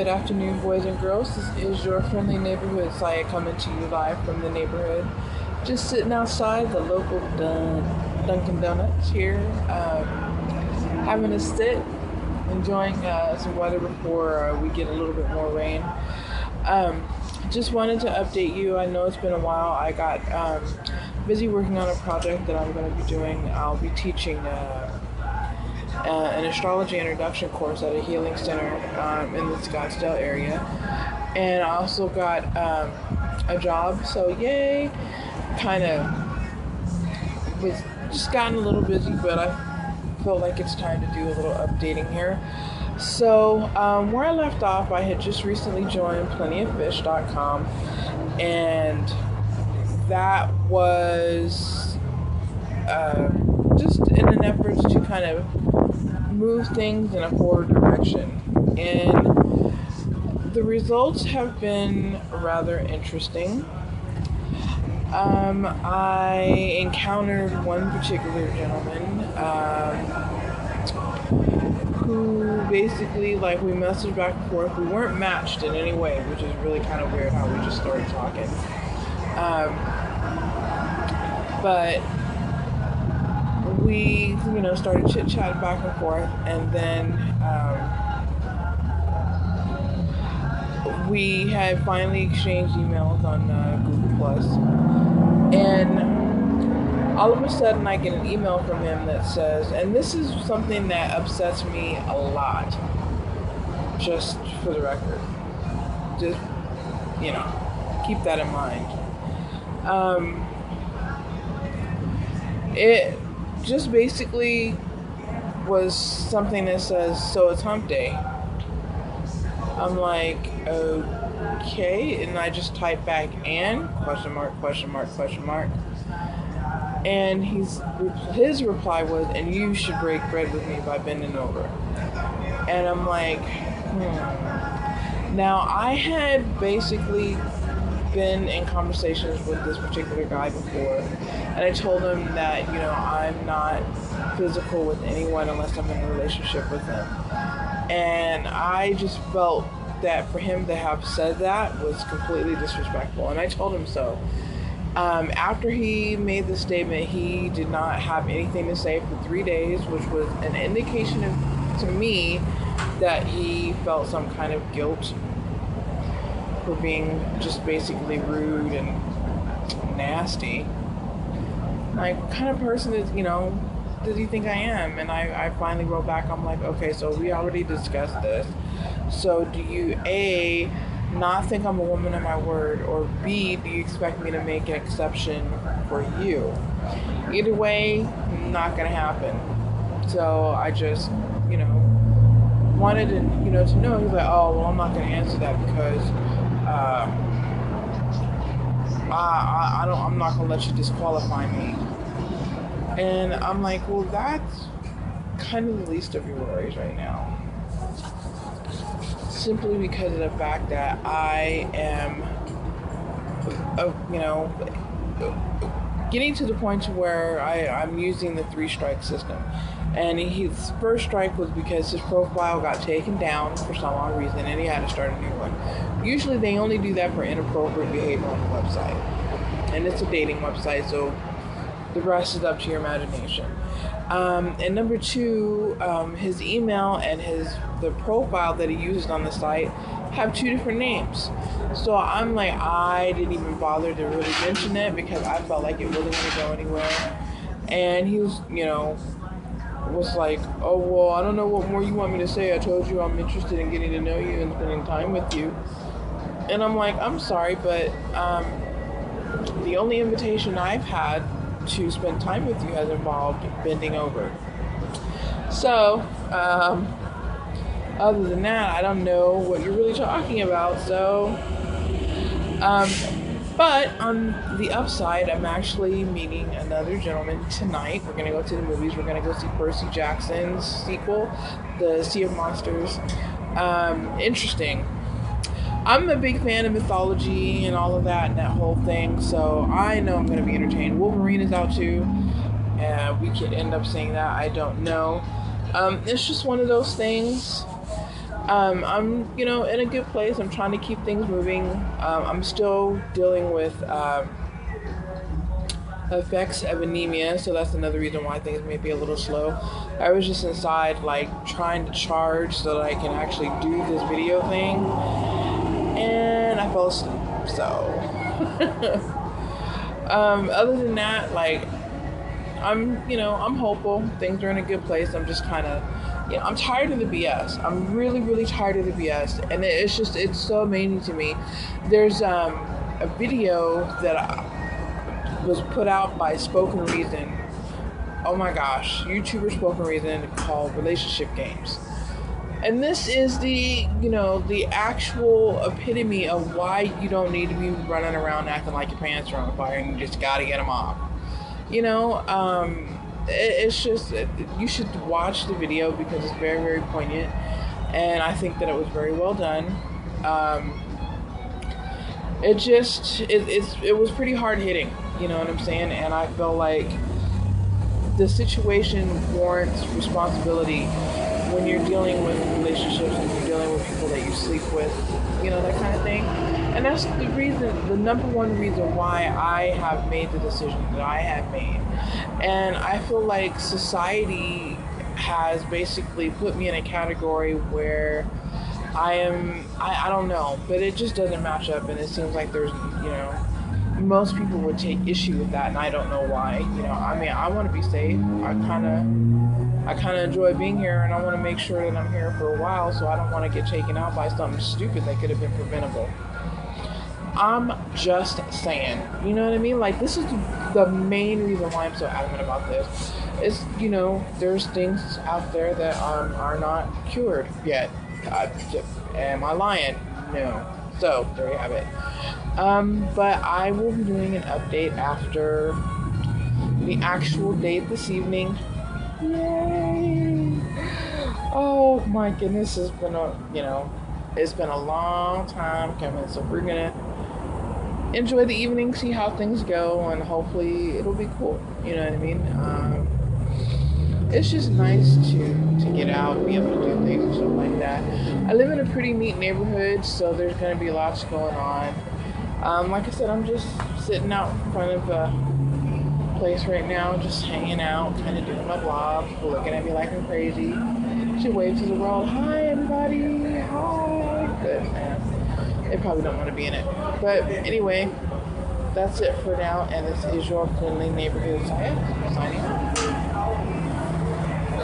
Good afternoon, boys and girls. This is your friendly neighborhood Saya coming to you live from the neighborhood. Just sitting outside the local Dunkin' Donuts here, having a sit, enjoying some weather before we get a little bit more rain. Just wanted to update you. I know it's been a while. I got busy working on a project that I'm going to be doing. I'll be teaching an astrology introduction course at a healing center in the Scottsdale area. And I also got a job, so yay. Kind of was just gotten a little busy, but I felt like it's time to do a little updating here. So where I left off, I had just recently joined plentyoffish.com, and that was just in an effort to kind of move things in a forward direction. And the results have been rather interesting. I encountered one particular gentleman who basically, like, we messaged back and forth. We weren't matched in any way, which is really kind of weird how we just started talking. But we, started chit-chatting back and forth, and then we had finally exchanged emails on Google Plus, and all of a sudden I get an email from him that says, and this is something that upsets me a lot, just for the record, just, keep that in mind. It just basically was something that says, so it's hump day. I'm like, okay, and I just type back, and question mark, question mark, question mark. And his reply was, and you should break bread with me by bending over. And I'm like, Now, I had basically been in conversations with this particular guy before, and I told him that, I'm not physical with anyone unless I'm in a relationship with them. And I just felt that for him to have said that was completely disrespectful, and I told him so. After he made the statement, he did not have anything to say for 3 days, which was an indication to me that he felt some kind of guilt for being just basically rude and nasty. Like, what kind of person is, does he think I am? And I finally wrote back, I'm like, okay, so we already discussed this. So do you, A, not think I'm a woman of my word, or B, do you expect me to make an exception for you? Either way, not gonna happen. So I just, wanted to, to know. He's like, oh, well, I'm not gonna answer that because I'm not gonna let you disqualify me. And I'm like, well, that's kind of the least of your worries right now. Simply because of the fact that I am, getting to the point to where I'm using the 3-strike system. And his first strike was because his profile got taken down for some odd reason, and he had to start a new one. Usually they only do that for inappropriate behavior on the website. And it's a dating website, so the rest is up to your imagination. And number 2, his email and the profile that he used on the site have 2 different names. So I'm like, I didn't even bother to really mention it because I felt like it wasn't going to go anywhere. And he was, was like, oh, well, I don't know what more you want me to say. I told you I'm interested in getting to know you and spending time with you. And I'm like, I'm sorry, but the only invitation I've had to spend time with you has involved bending over. So, other than that, I don't know what you're really talking about. So, but on the upside, I'm actually meeting another gentleman tonight. We're going to go to the movies. We're going to go see Percy Jackson's sequel, The Sea of Monsters. Interesting. I'm a big fan of mythology and all of that and that whole thing, so I know I'm going to be entertained. Wolverine is out too. We could end up seeing that. I don't know. It's just one of those things. I'm, in a good place. I'm trying to keep things moving. I'm still dealing with effects of anemia, so that's another reason why things may be a little slow. I was just inside, like, trying to charge so that I can actually do this video thing, and I fell asleep. So, other than that, like, I'm hopeful. Things are in a good place. I'm just kind of, I'm tired of the BS. I'm really, really tired of the BS, and it's so amazing to me. There's a video that was put out by Spoken Reason. Oh my gosh, YouTuber Spoken Reason, called Relationship Games. And this is the actual epitome of why you don't need to be running around acting like your pants are on fire and you just gotta get them off. It's just, you should watch the video because it's very, very poignant. And I think that it was very well done. It was pretty hard hitting, you know what I'm saying? And I feel like the situation warrants responsibility when you're dealing with relationships and you're dealing with people that you sleep with, that kind of thing. And that's the number one reason why I have made the decision that I have made. And I feel like society has basically put me in a category where I don't know, but it just doesn't match up, and it seems like there's, most people would take issue with that, and I don't know why. I want to be safe. I kind of enjoy being here, and I want to make sure that I'm here for a while, so I don't want to get taken out by something stupid that could have been preventable. I'm just saying, you know what I mean? Like, this is the main reason why I'm so adamant about this. Is, there's things out there that are not cured yet. Am I lying? No. So, there you have it. But I will be doing an update after the actual date this evening. Yay! Oh my goodness, it's been a long time coming, so we're gonna enjoy the evening, see how things go, and hopefully it'll be cool. You know what I mean? It's just nice to get out, be able to do things and stuff like that. I live in a pretty neat neighborhood, so there's going to be lots going on. Like I said, I'm just sitting out in front of a place right now, just hanging out, kind of doing my vlog. People looking at me like I'm crazy. Should wave to the world. Hi, everybody. Hi. Good, man. They probably don't want to be in it. But anyway, that's it for now, and this is your friendly neighborhood Saya, signing out.